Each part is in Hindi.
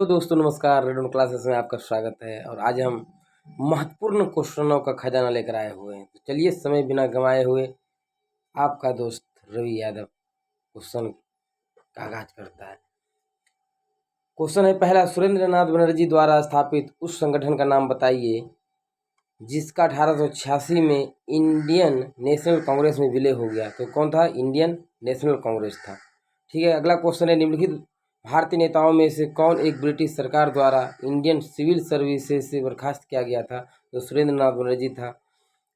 तो दोस्तों नमस्कार, रेडोन क्लासेस में आपका स्वागत है। और आज हम महत्वपूर्ण क्वेश्चनों का खजाना लेकर आए हुए हैं। तो चलिए समय बिना गंवाए हुए आपका दोस्त रवि यादव क्वेश्चन का आगाज करता है। क्वेश्चन है पहला, सुरेंद्र नाथ बनर्जी द्वारा स्थापित उस संगठन का नाम बताइए जिसका 1886 में इंडियन नेशनल कांग्रेस में विलय हो गया। तो कौन था? इंडियन नेशनल कांग्रेस था। ठीक है, अगला क्वेश्चन है, निम्नलिखित भारतीय नेताओं में से कौन एक ब्रिटिश सरकार द्वारा इंडियन सिविल सर्विसेज से बर्खास्त किया गया था? तो सुरेंद्र नाथ बनर्जी था।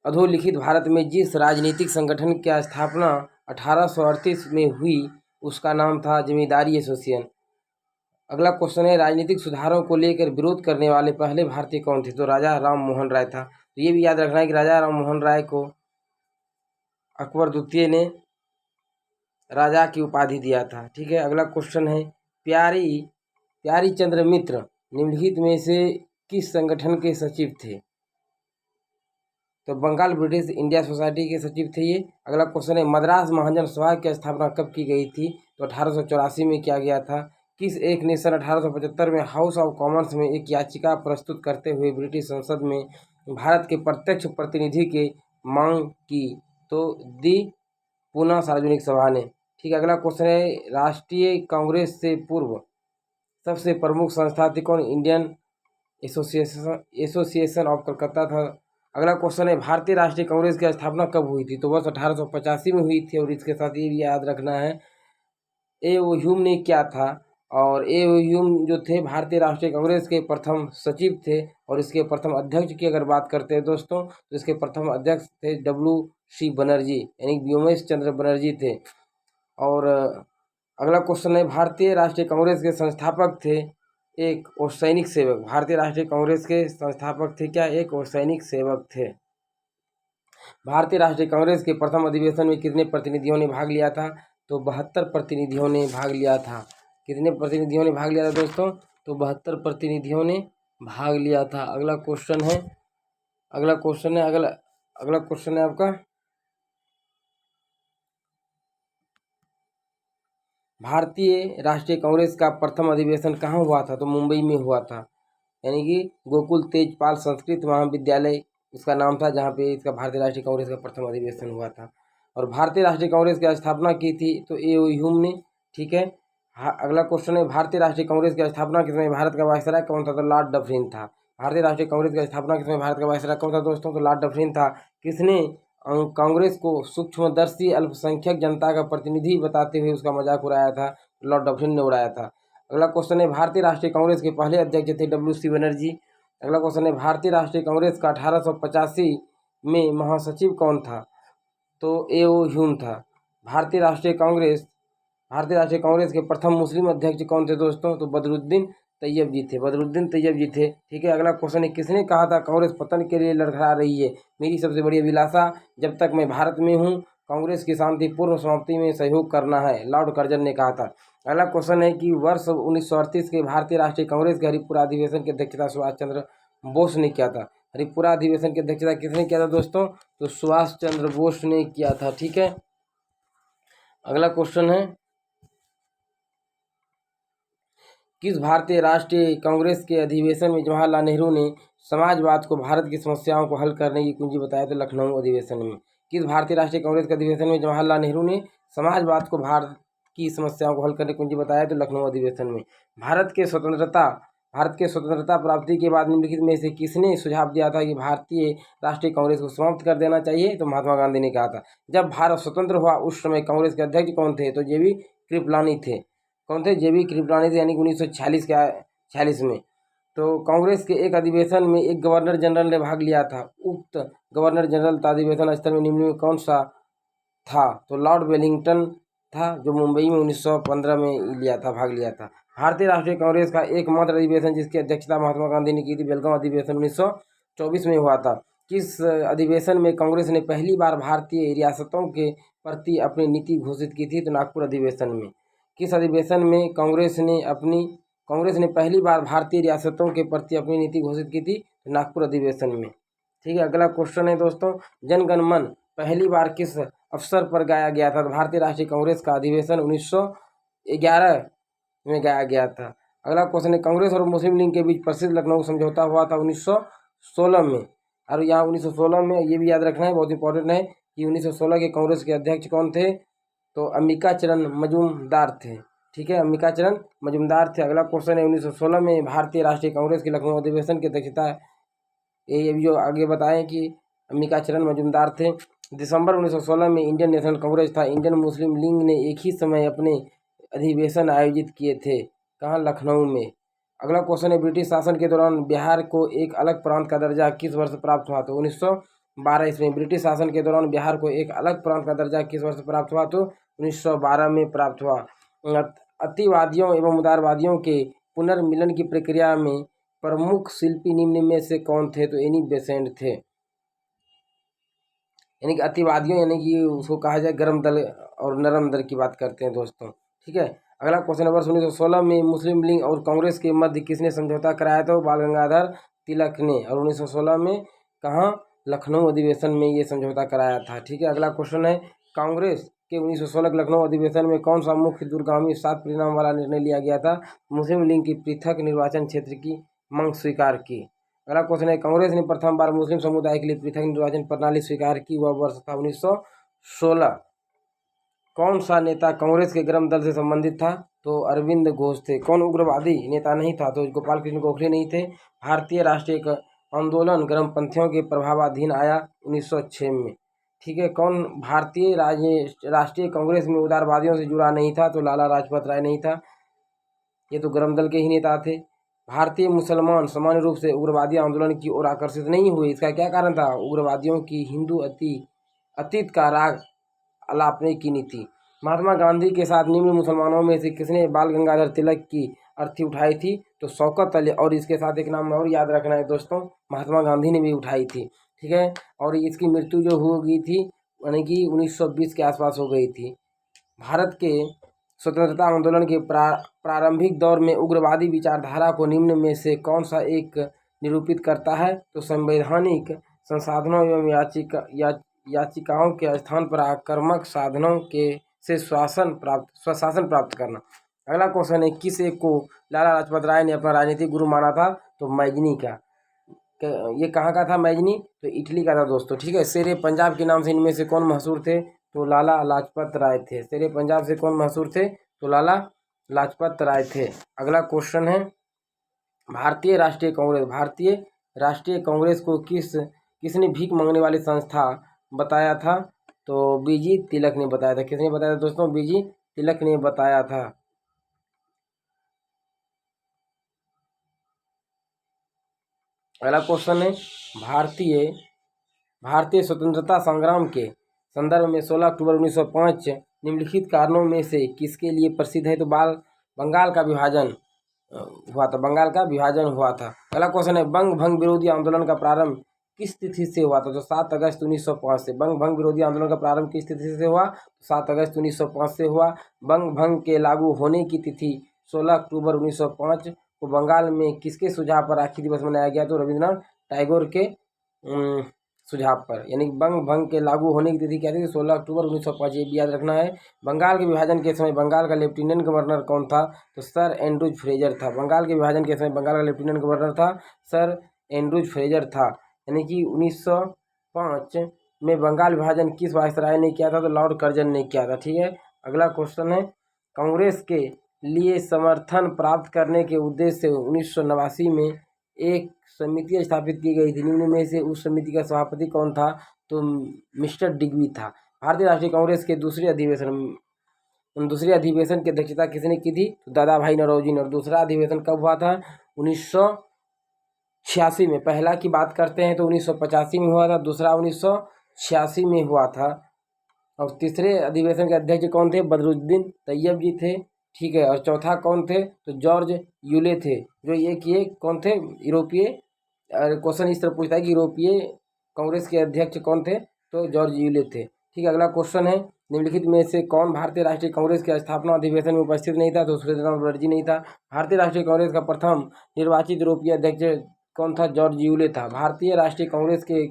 अधोलिखित भारत में जिस राजनीतिक संगठन की स्थापना 1838 में हुई उसका नाम था जमींदारी एसोसिएशन। अगला क्वेश्चन है, राजनीतिक सुधारों को लेकर विरोध करने वाले पहले भारतीय कौन थे? तो राजा राम मोहन राय था। तो ये भी याद रखना है कि राजा राम मोहन राय को अकबर द्वितीय ने राजा की उपाधि दिया था। ठीक है, अगला क्वेश्चन है, प्यारी चंद्र मित्र निम्नलिखित में से किस संगठन के सचिव थे? तो बंगाल ब्रिटिश इंडिया सोसाइटी के सचिव थे ये। अगला क्वेश्चन है, मद्रास महाजन सभा की स्थापना कब की गई थी? तो 1884 में किया गया था। किस एक ने सन 1875 में हाउस ऑफ कॉमन्स में एक याचिका प्रस्तुत करते हुए ब्रिटिश संसद में भारत के प्रत्यक्ष प्रतिनिधि के मांग की? तो दी पूना सार्वजनिक सभा ने। ठीक है, अगला क्वेश्चन है, राष्ट्रीय कांग्रेस से पूर्व सबसे प्रमुख संस्था थी कौन? इंडियन एसोसिएशन ऑफ कलकत्ता था। अगला क्वेश्चन है, भारतीय राष्ट्रीय कांग्रेस की स्थापना कब हुई थी? तो वर्ष 1885 में हुई थी। और इसके साथ ये भी याद रखना है, ए ओ ह्यूम ने क्या था? और ए ओ ह्यूम जो थे भारतीय राष्ट्रीय कांग्रेस के प्रथम सचिव थे। और इसके प्रथम अध्यक्ष की अगर बात करते हैं दोस्तों, तो इसके प्रथम अध्यक्ष थे WC बनर्जी, यानी व्योमेश चंद्र बनर्जी थे। और अगला क्वेश्चन है, भारतीय राष्ट्रीय कांग्रेस के संस्थापक थे एक और सैनिक सेवक। भारतीय राष्ट्रीय कांग्रेस के संस्थापक थे क्या? एक और सैनिक सेवक थे। भारतीय राष्ट्रीय कांग्रेस के प्रथम अधिवेशन में कितने प्रतिनिधियों ने भाग लिया था? तो 72 प्रतिनिधियों ने भाग लिया था। कितने प्रतिनिधियों ने भाग लिया था दोस्तों? तो 72 प्रतिनिधियों ने भाग लिया था। अगला क्वेश्चन है आपका, भारतीय राष्ट्रीय कांग्रेस का प्रथम अधिवेशन कहाँ हुआ था? तो मुंबई में हुआ था, यानी कि गोकुल तेजपाल संस्कृत महाविद्यालय इसका नाम था, जहाँ पे इसका भारतीय राष्ट्रीय कांग्रेस का प्रथम अधिवेशन हुआ था। और भारतीय राष्ट्रीय कांग्रेस की स्थापना की थी तो ए ओ ह्यूम ने। ठीक है, अगला क्वेश्चन है, भारतीय राष्ट्रीय कांग्रेस की स्थापना के समय भारत का वायसराय कौन था? तो लॉर्ड डफरिन था। भारतीय राष्ट्रीय कांग्रेस की स्थापना के समय भारत का वायसराय कौन था दोस्तों? तो लॉर्ड डफरिन था। किसने कांग्रेस को सूक्ष्मदर्शी अल्पसंख्यक जनता का प्रतिनिधि बताते हुए उसका मजाक उड़ाया था? लॉर्ड डफरिन ने उड़ाया था। अगला क्वेश्चन है, भारतीय राष्ट्रीय कांग्रेस के पहले अध्यक्ष थे WC बनर्जी। अगला क्वेश्चन है, भारतीय राष्ट्रीय कांग्रेस का 1885 में महासचिव कौन था? तो ए ओ ह्यूम था। भारतीय राष्ट्रीय कांग्रेस के प्रथम मुस्लिम अध्यक्ष कौन थे दोस्तों? तो बदरुद्दीन तैयब जी थे। ठीक है, अगला क्वेश्चन है, किसने कहा था कांग्रेस पतन के लिए लड़खड़ा रही है? मेरी सबसे बड़ी अभिलाषा जब तक मैं भारत में हूँ कांग्रेस की शांतिपूर्ण समाप्ति में सहयोग करना है, लॉर्ड कर्जन ने कहा था। अगला क्वेश्चन है कि वर्ष 1938 के भारतीय राष्ट्रीय कांग्रेस के हरिपुरा अधिवेशन की अध्यक्षता सुभाष चंद्र बोस ने किया था। हरिपुरा अधिवेशन की अध्यक्षता किसने किया था दोस्तों? तो सुभाष चंद्र बोस ने किया था। ठीक है, अगला क्वेश्चन है, किस भारतीय राष्ट्रीय कांग्रेस के अधिवेशन में जवाहरलाल नेहरू ने समाजवाद को भारत की समस्याओं को हल करने की कुंजी बताया? तो लखनऊ अधिवेशन में। किस भारतीय राष्ट्रीय कांग्रेस के अधिवेशन में जवाहरलाल नेहरू ने समाजवाद को भारत की समस्याओं को हल करने की कुंजी बताया? तो लखनऊ अधिवेशन में। भारत के स्वतंत्रता प्राप्ति के बाद निम्नलिखित में से किसने सुझाव दिया था कि भारतीय राष्ट्रीय कांग्रेस को समाप्त कर देना चाहिए? तो महात्मा गांधी ने कहा था। जब भारत स्वतंत्र हुआ उस समय कांग्रेस के अध्यक्ष कौन थे? तो JB कृपलानी थे। कौन थे? JB कृपलानी थे, यानी कि 1946 में। तो कांग्रेस के एक अधिवेशन में एक गवर्नर जनरल ने भाग लिया था। उक्त गवर्नर जनरल का अधिवेशन स्थल में निम्न में कौन सा था? तो लॉर्ड वेलिंगटन था, जो मुंबई में 1915 में भाग लिया था। भारतीय राष्ट्रीय कांग्रेस का एकमात्र अधिवेशन जिसकी अध्यक्षता महात्मा गांधी ने की थी, बेलगांव अधिवेशन 1924 में हुआ था। किस अधिवेशन में कांग्रेस ने पहली बार भारतीय रियासतों के प्रति अपनी नीति घोषित की थी? तो नागपुर अधिवेशन में। किस अधिवेशन में कांग्रेस ने पहली बार भारतीय रियासतों के प्रति अपनी नीति घोषित की थी? तो नागपुर अधिवेशन में। ठीक है, अगला क्वेश्चन है दोस्तों, जन गण मन पहली बार किस अवसर पर गाया गया था? तो भारतीय राष्ट्रीय कांग्रेस का अधिवेशन 1911 में गाया गया था। अगला क्वेश्चन है, कांग्रेस और मुस्लिम लीग के बीच प्रसिद्ध लखनऊ समझौता हुआ था 1916 में। और यहाँ 1916 में ये भी याद रखना है, बहुत इंपॉर्टेंट है कि 1916 के कांग्रेस के अध्यक्ष कौन थे, तो अंबिका चरण मजूमदार थे। ठीक है, अंबिका चरण मजूमदार थे। अगला क्वेश्चन है, 1916 में भारतीय राष्ट्रीय कांग्रेस के लखनऊ अधिवेशन की अध्यक्षता, ये भी जो आगे बताएं कि अंबिका चरण मजूमदार थे। दिसंबर 1916 में इंडियन नेशनल कांग्रेस था इंडियन मुस्लिम लीग ने एक ही समय अपने अधिवेशन आयोजित किए थे, कहाँ, लखनऊ में। अगला क्वेश्चन है, ब्रिटिश शासन के दौरान बिहार को एक अलग प्रांत का दर्जा किस वर्ष प्राप्त हुआ, तो 1912 ईस्वी। ब्रिटिश शासन के दौरान बिहार को एक अलग प्रांत का दर्जा किस वर्ष प्राप्त हुआ, तो 1912 में प्राप्त हुआ। अतिवादियों एवं उदारवादियों के पुनर्मिलन की प्रक्रिया में प्रमुख शिल्पी निम्न में से कौन थे, तो एनी बेसेंट थे। यानी कि अतिवादियों यानी कि उसको कहा जाए गर्म दल और नरम दल की बात करते हैं दोस्तों। ठीक है, अगला क्वेश्चन है, वर्ष 1916 में मुस्लिम लीग और कांग्रेस के मध्य किसने समझौता कराया, तो बाल गंगाधर तिलक ने। और 1916 में कहाँ, लखनऊ अधिवेशन में ये समझौता कराया था। ठीक है, अगला क्वेश्चन है, कांग्रेस के 1916 के लखनऊ अधिवेशन में कौन सा मुख्य दूरगामी 7 परिणाम वाला निर्णय लिया गया था, मुस्लिम लीग की पृथक निर्वाचन क्षेत्र की मांग स्वीकार की। अगला क्वेश्चन है, कांग्रेस ने प्रथम बार मुस्लिम समुदाय के लिए पृथक निर्वाचन प्रणाली स्वीकार की, वह वर्ष था 1916। कौन सा नेता कांग्रेस के गर्म दल से संबंधित था, तो अरविंद घोष थे। कौन उग्रवादी नेता नहीं था, तो गोपाल कृष्ण गोखले नहीं थे। भारतीय राष्ट्रीय आंदोलन गर्मपंथियों के प्रभावाधीन आया 1906 में। ठीक है, कौन भारतीय राष्ट्रीय कांग्रेस में उदारवादियों से जुड़ा नहीं था, तो लाला लाजपत राय नहीं था, ये तो गर्म दल के ही नेता थे। भारतीय मुसलमान सामान्य रूप से उग्रवादी आंदोलन की ओर आकर्षित नहीं हुए, इसका क्या कारण था, उग्रवादियों की हिंदू अतीत का राग अलापने की नीति। महात्मा गांधी के साथ निम्न मुसलमानों में से किसने बाल गंगाधर तिलक की अर्थी उठाई थी, तो शौकत अली। और इसके साथ एक नाम और याद रखना है दोस्तों, महात्मा गांधी ने भी उठाई थी। ठीक है, और इसकी मृत्यु जो हो गई थी यानी कि 1920 के आसपास हो गई थी। भारत के स्वतंत्रता आंदोलन के प्रारंभिक दौर में उग्रवादी विचारधारा को निम्न में से कौन सा एक निरूपित करता है, तो संवैधानिक संसाधनों एवं याचिकाओं के स्थान पर आक्रामक साधनों के से स्वशासन प्राप्त करना। अगला क्वेश्चन है, किस एक को लाला लाजपत राय ने अपना राजनीतिक गुरु माना था, तो मैजनी का। ये कहाँ का था मैजनी, तो इटली का था दोस्तों। ठीक है, शेरे पंजाब के नाम से इनमें से कौन मशहूर थे, तो लाला लाजपत राय थे। शेरे पंजाब से कौन मशहूर थे, तो लाला लाजपत राय थे। अगला क्वेश्चन है, भारतीय राष्ट्रीय कांग्रेस को किसने भीख मांगने वाली संस्था बताया था, तो बीजी तिलक ने बताया था। किसने बताया था दोस्तों, बीजी तिलक ने बताया था। अगला क्वेश्चन है, भारतीय स्वतंत्रता संग्राम के संदर्भ में 16 अक्टूबर 1905 निम्नलिखित कारणों में से किसके लिए प्रसिद्ध है, तो बंगाल का विभाजन हुआ था। अगला क्वेश्चन है, बंग भंग विरोधी आंदोलन का प्रारंभ किस तिथि से हुआ था, तो 7 अगस्त 1905 से। बंग भंग विरोधी आंदोलन का प्रारंभ किस तिथि से हुआ, 7 अगस्त 1905 से हुआ। बंग भंग के लागू होने की तिथि 16 अक्टूबर 1905 को बंगाल में किसके सुझाव पर राखी दिवस मनाया गया, तो रविंद्रनाथ टैगोर के सुझाव पर। यानी बंग भंग के लागू होने की तिथि क्या थी, 16 अक्टूबर 1905, ये भी याद रखना है। बंगाल के विभाजन के समय बंगाल का लेफ्टिनेंट गवर्नर कौन था, तो सर एंड्रूज फ्रेजर था। बंगाल के विभाजन के समय बंगाल का लेफ्टिनेंट गवर्नर था सर एंड्रूज फ्रेजर था। यानी कि 1905 में बंगाल विभाजन किस वायसराय ने किया था, तो लॉर्ड कर्जन ने किया था। ठीक है, अगला क्वेश्चन है, कांग्रेस के लिए समर्थन प्राप्त करने के उद्देश्य से 1989 में एक समिति स्थापित की गई थी, निम्न में से उस समिति का सभापति कौन था, तो मिस्टर डिग्वी था। भारतीय राष्ट्रीय कांग्रेस के दूसरे अधिवेशन की अध्यक्षता किसने की थी, तो दादा भाई नौरोजी ने। और दूसरा अधिवेशन कब हुआ था, 1986 में। पहला की बात करते हैं तो 1985 में हुआ था, दूसरा 1986 में हुआ था। और तीसरे अधिवेशन के अध्यक्ष कौन थे, बदरुद्दीन तैयब जी थे। ठीक है, और चौथा कौन थे, तो जॉर्ज यूले थे। जो ये कौन थे, यूरोपीय। क्वेश्चन इस तरह पूछता है कि यूरोपीय कांग्रेस के अध्यक्ष कौन थे, तो जॉर्ज यूले थे। ठीक है, अगला क्वेश्चन है, निम्नलिखित में से कौन भारतीय राष्ट्रीय कांग्रेस के स्थापना अधिवेशन में उपस्थित नहीं था, तो सुरेंद्रनाथ बनर्जी नहीं था। भारतीय राष्ट्रीय कांग्रेस का प्रथम निर्वाचित यूरोपीय अध्यक्ष कौन था, जॉर्ज यूले था। भारतीय राष्ट्रीय कांग्रेस के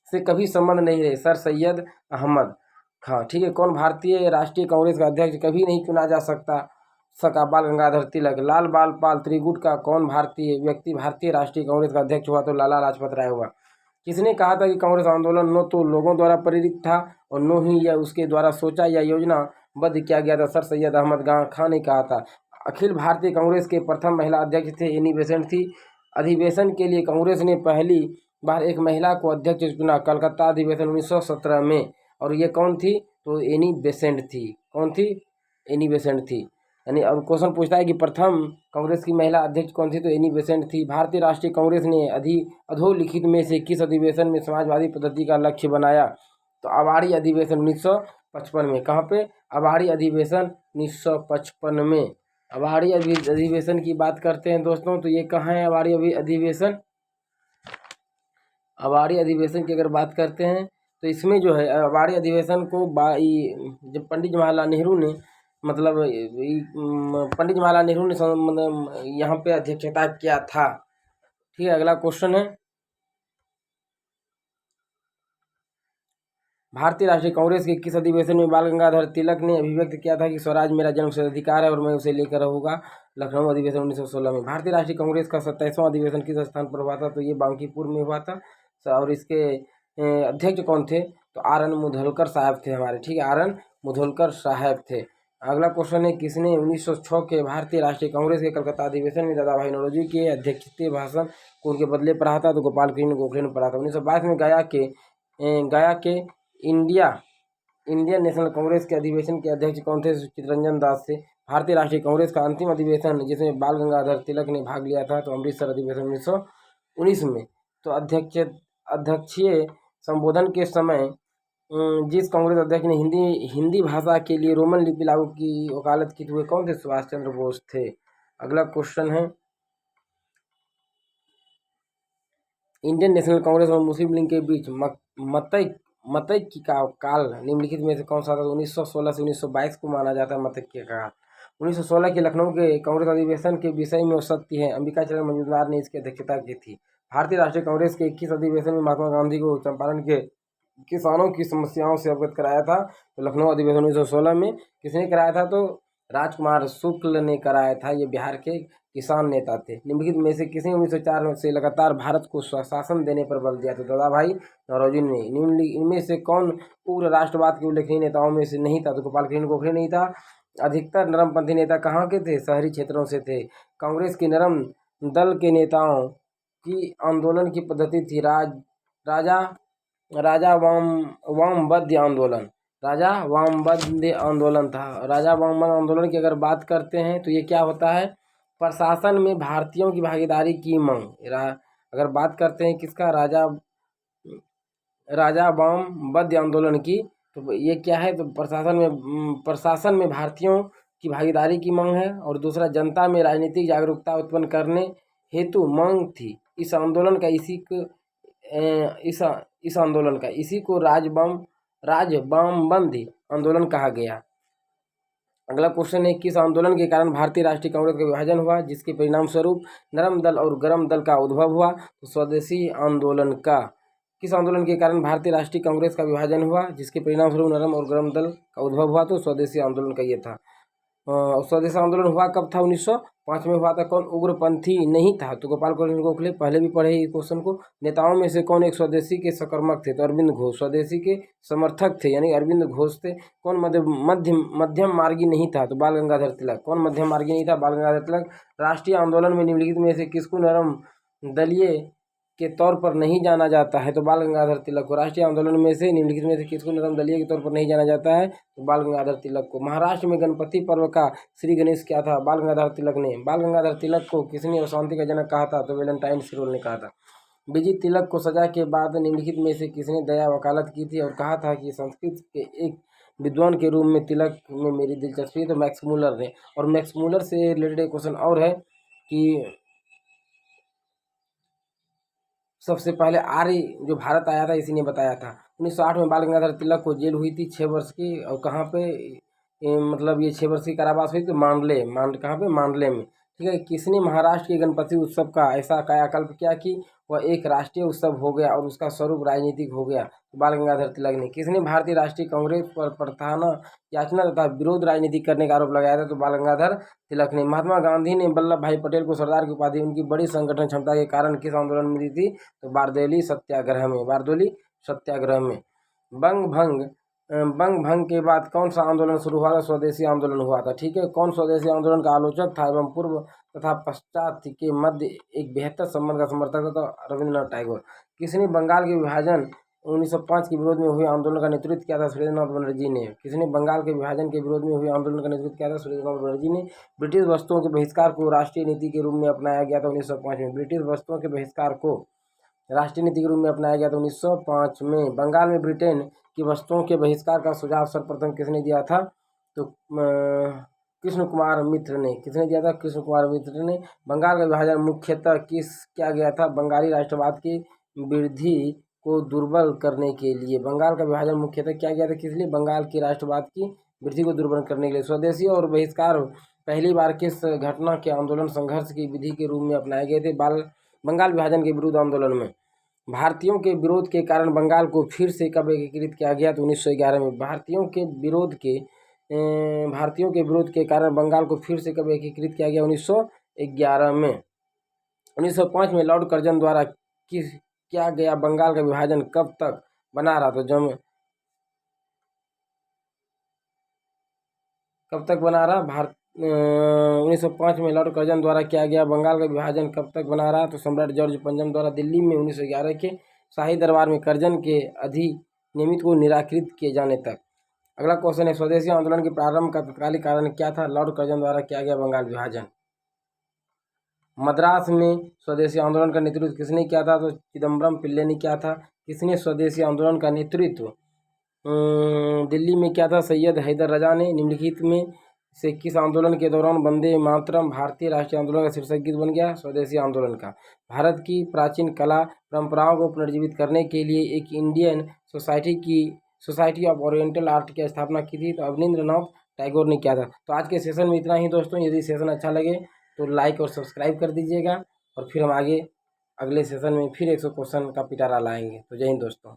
से कभी संबंध नहीं रहे, सर सैयद अहमद खां। ठीक है, कौन भारतीय राष्ट्रीय कांग्रेस का अध्यक्ष कभी नहीं चुना जा सकता, सका बाल गंगाधर तिलक। लाल बाल पाल त्रिगुट का कौन भारतीय व्यक्ति भारतीय राष्ट्रीय कांग्रेस का अध्यक्ष हुआ? तो लाला लाजपत राय हुआ। किसने कहा था कि कांग्रेस आंदोलन न तो लोगों द्वारा प्रेरित था और न ही यह उसके द्वारा सोचा या योजनाबद्ध किया गया था? सर सैयद अहमद खान ने कहा था। अखिल भारतीय कांग्रेस के प्रथम महिला अध्यक्ष थे एनी बेसेंट थी। अधिवेशन के लिए कांग्रेस ने पहली बार एक महिला को अध्यक्ष चुना कलकत्ता अधिवेशन 1917 में, और ये कौन थी? तो एनी बेसेंट थी। कौन थी? एनी बेसेंट थी। यानी अब क्वेश्चन पूछता है कि प्रथम कांग्रेस की महिला अध्यक्ष कौन थी? तो एनी बेसेंट थी। भारतीय राष्ट्रीय कांग्रेस ने अधोलिखित में से किस अधिवेशन में समाजवादी पद्धति का लक्ष्य बनाया? तो अवाड़ी अधिवेशन 1955 में। कहाँ पे? अवाड़ी अधिवेशन 1955 में। अवाड़ी अधिवेशन की बात करते हैं दोस्तों, तो ये कहाँ है अवाड़ी अधिवेशन? अवाड़ी अधिवेशन की अगर बात करते हैं तो इसमें जो है अवाड़ी अधिवेशन को जब पंडित जवाहरलाल नेहरू ने मतलब पंडित जवाहरलाल नेहरू ने मतलब यहाँ पे अध्यक्षता किया था। ठीक है, अगला क्वेश्चन है, भारतीय राष्ट्रीय कांग्रेस के किस अधिवेशन में बाल गंगाधर तिलक ने अभिव्यक्त किया था कि स्वराज मेरा जन्मसिद्ध अधिकार है और मैं उसे लेकर रहूंगा? लखनऊ अधिवेशन 1916 में। भारतीय राष्ट्रीय कांग्रेस का 27वां अधिवेशन किस स्थान पर हुआ था? तो ये बांकीपुर में हुआ था। और इसके अध्यक्ष कौन थे? तो आर एन मुधोलकर साहब थे हमारे। ठीक है, आर एन मुधोलकर साहब थे। अगला क्वेश्चन है, किसने 1906 के भारतीय राष्ट्रीय कांग्रेस के कलकत्ता अधिवेशन में दादा भाई नौरोजी के अध्यक्षीय भाषण को उनके बदले पढ़ा था? तो गोपाल कृष्ण गोखले ने पढ़ा था। 1922 में गया के इंडियन नेशनल कांग्रेस के अधिवेशन के अध्यक्ष कौन थे? चित्तरंजन दास थे। भारतीय राष्ट्रीय कांग्रेस का अंतिम अधिवेशन जिसमें बाल गंगाधर तिलक ने भाग लिया था? तो अमृतसर अधिवेशन 1919 में। तो अध्यक्षीय संबोधन के समय जिस कांग्रेस अध्यक्ष ने हिंदी भाषा के लिए रोमन लिपि लागू की वकालत की हुए कौन थे? सुभाष चंद्र बोस थे। अगला क्वेश्चन है, इंडियन नेशनल कांग्रेस और मुस्लिम लीग के बीच मतैक्य का काल निम्नलिखित में से कौन सा था? 1916 से 1922 को माना जाता है मतैक्य का काल। 1916 के लखनऊ के कांग्रेस अधिवेशन के विषय में सत्य है, अंबिका चरण मजूमदार ने इसकी अध्यक्षता की थी। भारतीय राष्ट्रीय कांग्रेस के 21 अधिवेशन में महात्मा गांधी को चंपारण के किसानों की समस्याओं से अवगत कराया था? तो लखनऊ अधिवेशन 1916 में। किसने कराया था? तो राजकुमार शुक्ल ने कराया था। ये बिहार के किसान नेता थे। निम्नलिखित में से किसने 1904 से लगातार भारत को स्वशासन देने पर बल दिया? तो दादा भाई नौरोजी ने। इनमें से कौन उग्र राष्ट्रवाद के उल्लेखनीय नेताओं में से नहीं था? तो गोपाल कृष्ण गोखले नहीं था। अधिकतर नरमपंथी नेता कहाँ के थे? शहरी क्षेत्रों से थे। कांग्रेस के नरम दल के नेताओं की आंदोलन की पद्धति थी राजा वामबद्ध आंदोलन। राजा वामबद्ध आंदोलन था। राजा वामबद्ध आंदोलन की अगर बात करते हैं तो ये क्या होता है? प्रशासन में भारतीयों की भागीदारी की मांग। अगर बात करते हैं किसका? राजा वामबद्ध आंदोलन की, तो ये क्या है? तो प्रशासन में भारतीयों की भागीदारी की मांग है। और दूसरा, जनता में राजनीतिक जागरूकता उत्पन्न करने हेतु मांग थी। इस आंदोलन का इसी को राजवामबंदी आंदोलन कहा गया। अगला क्वेश्चन है, किस आंदोलन के कारण भारतीय राष्ट्रीय कांग्रेस का विभाजन हुआ जिसके परिणाम स्वरूप नरम दल और गरम दल का उद्भव हुआ? तो स्वदेशी आंदोलन का। किस आंदोलन के कारण भारतीय राष्ट्रीय कांग्रेस का विभाजन हुआ जिसके परिणाम स्वरूप नरम और गरम दल का उद्भव हुआ? तो स्वदेशी आंदोलन का ये था। स्वदेशी आंदोलन हुआ कब था? 1905 में हुआ था। कौन उग्रपंथी नहीं था? तो गोपाल कृष्ण गोखले। पहले भी पढ़े इस क्वेश्चन को। नेताओं में से कौन एक स्वदेशी के सकर्मक थे? तो अरविंद घोष स्वदेशी के समर्थक थे, यानी अरविंद घोष थे। कौन मध्यम मार्गी नहीं था? तो बाल गंगाधर तिलक। कौन मध्यम मार्गी नहीं था? बाल गंगाधर तिलक। राष्ट्रीय आंदोलन में निम्नलिखित में से किसको नरम दलीय के तौर पर नहीं जाना जाता है? तो बाल गंगाधर तिलक को। राष्ट्रीय आंदोलन में से निम्नलिखित में से किसको नरम दलीय के तौर पर नहीं जाना जाता है? तो बाल गंगाधर तिलक को। महाराष्ट्र में गणपति पर्व का श्री गणेश क्या था? बाल गंगाधर तिलक ने। बाल गंगाधर तिलक को किसने अशांति का जनक कहा था? तो वैलेंटाइन सिरोल ने कहा था। बीजी तिलक को सजा के बाद निम्नलिखित में से किसने दया वकालत की थी और कहा था कि संस्कृत के एक विद्वान के रूप में तिलक में मेरी दिलचस्पी है? तो मैक्स मूलर ने। और मैक्स मूलर से रिलेटेड एक क्वेश्चन और है कि सबसे पहले आर्य जो भारत आया था इसी ने बताया था। 1908 में बाल गंगाधर तिलक को जेल हुई थी 6 वर्ष की। और कहाँ पे मतलब ये 6 वर्ष की कारावास हुई? तो कहाँ पे? मांडले में। ठीक है। किसने महाराष्ट्र के गणपति उत्सव का ऐसा कायाकल्प किया कि वह एक राष्ट्रीय उत्सव हो गया और उसका स्वरूप राजनीतिक हो गया? तो बाल गंगाधर तिलक ने। किसने भारतीय राष्ट्रीय कांग्रेस पर प्रार्थना याचना तथा विरोध राजनीति करने का आरोप लगाया था? तो बाल गंगाधर तिलक ने। महात्मा गांधी ने वल्लभ भाई पटेल को सरदार की उपाधि उनकी बड़ी संगठन क्षमता के कारण किस आंदोलन में दी थी? तो बारदौली सत्याग्रह में। बारदौली सत्याग्रह में। बंग भंग बंग भंग के बाद कौन सा आंदोलन शुरू हुआ था? स्वदेशी आंदोलन हुआ था। ठीक है। कौन स्वदेशी आंदोलन का आलोचक था एवं पूर्व तथा पश्चात के मध्य एक बेहतर संबंध का समर्थक था? रविन्द्रनाथ टैगोर। किसने बंगाल के विभाजन 1905 के विरोध में हुए आंदोलन का नेतृत्व किया था? सुरेंद्रनाथ बनर्जी ने। किसने बंगाल के विभाजन के विरोध में हुए आंदोलन का नेतृत्व किया था? सुरेंद्रनाथ बनर्जी ने। ब्रिटिश वस्तुओं के बहिष्कार को राष्ट्रीय नीति के रूप में अपनाया गया था 1905 में। ब्रिटिश वस्तुओं के बहिष्कार को राष्ट्रीय नीति के रूप में अपनाया गया था 1905 में। बंगाल में ब्रिटेन की वस्तुओं के बहिष्कार का सुझाव सर्वप्रथम किसने दिया था? तो कृष्ण कुमार मित्र ने। किसने दिया था? कृष्ण कुमार मित्र ने। बंगाल का विभाजन मुख्यतः किया गया था? बंगाली राष्ट्रवाद की वृद्धि को दुर्बल करने के लिए। बंगाल का विभाजन मुख्यतः क्या गया था? किस लिए? बंगाल की राष्ट्रवाद की वृद्धि को दुर्बल करने के लिए। स्वदेशी और बहिष्कार पहली बार किस घटना के आंदोलन संघर्ष की विधि के रूप में अपनाए गए थे? बंगाल विभाजन के विरुद्ध आंदोलन में। भारतीयों के विरोध के कारण बंगाल को फिर से कब एकीकृत किया गया? तो 1911 में। भारतीयों के विरोध के कारण बंगाल को फिर से कब एकीकृत किया गया? 1911 में। 1905 में लॉर्ड कर्जन द्वारा किया गया बंगाल का विभाजन कब तक बना रहा? तो जब कब तक बना रहा? 1905 में लॉर्ड कर्जन द्वारा किया गया बंगाल का विभाजन कब तक बना रहा? तो सम्राट जॉर्ज पंचम द्वारा दिल्ली में 1911 के शाही दरबार में कर्जन के अधिनियमित को निराकृत किए जाने तक। अगला क्वेश्चन है, स्वदेशी आंदोलन के प्रारंभ का तत्कालिक कारण क्या था? लॉर्ड कर्जन द्वारा किया गया बंगाल विभाजन। मद्रास में स्वदेशी आंदोलन का नेतृत्व किसने किया था? तो चिदम्बरम पिल्ले ने किया था। किसने स्वदेशी आंदोलन का नेतृत्व दिल्ली में किया था? सैयद हैदर रजा ने। निम्नलिखित में से किस आंदोलन के दौरान वंदे मातरम भारतीय राष्ट्रीय आंदोलन का शीर्षक गीत बन गया? स्वदेशी आंदोलन का। भारत की प्राचीन कला परंपराओं को पुनर्जीवित करने के लिए एक Indian society of oriental art की स्थापना की थी। तो अवनींद्रनाथ टैगोर ने किया था। तो आज के सेशन में इतना ही दोस्तों। यदि सेशन अच्छा लगे तो लाइक और सब्सक्राइब कर दीजिएगा और फिर हम आगे अगले सेशन में फिर 100 क्वेश्चन का पिटारा लाएंगे। तो जय हिंद दोस्तों।